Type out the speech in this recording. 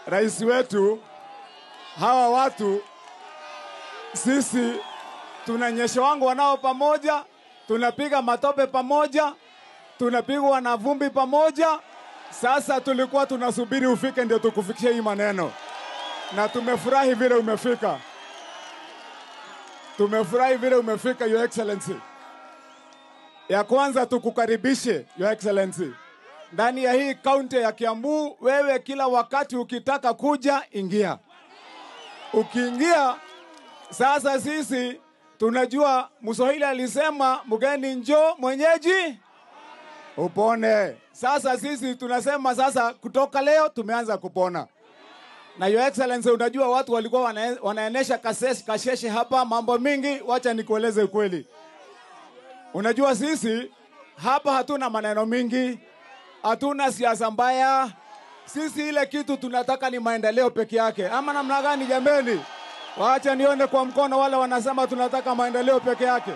rais wetu, hawa watu sisi tunanyesha wangu wanao pamoja, tunapiga matope pamoja, tunapigwa na vumbi pamoja. Sasa tulikuwa tunasubiri ufike ndio tukufikishie hii maneno. Na tumefurahi vile umefika. Tumefurahi vile umefika, Your Excellency. Ya kwanza tukukaribishe, Your Excellency. Ndani ya hii kaunti ya Kiambu, wewe kila wakati ukitaka kuja, ingia. Ukiingia, sasa sisi tunajua Mswahili alisema mgeni njoo mwenyeji upone. Sasa sisi tunasema sasa kutoka leo tumeanza kupona. Na Your Excellency, unajua watu walikuwa wanaenesha kasheshe hapa mambo mingi, wacha nikueleze ukweli. Unajua sisi hapa hatuna maneno mingi, hatuna siasa mbaya. Sisi ile kitu tunataka ni maendeleo peke yake. Ama namna gani jameni? Wacha nione kwa mkono wale wanasema tunataka maendeleo peke yake.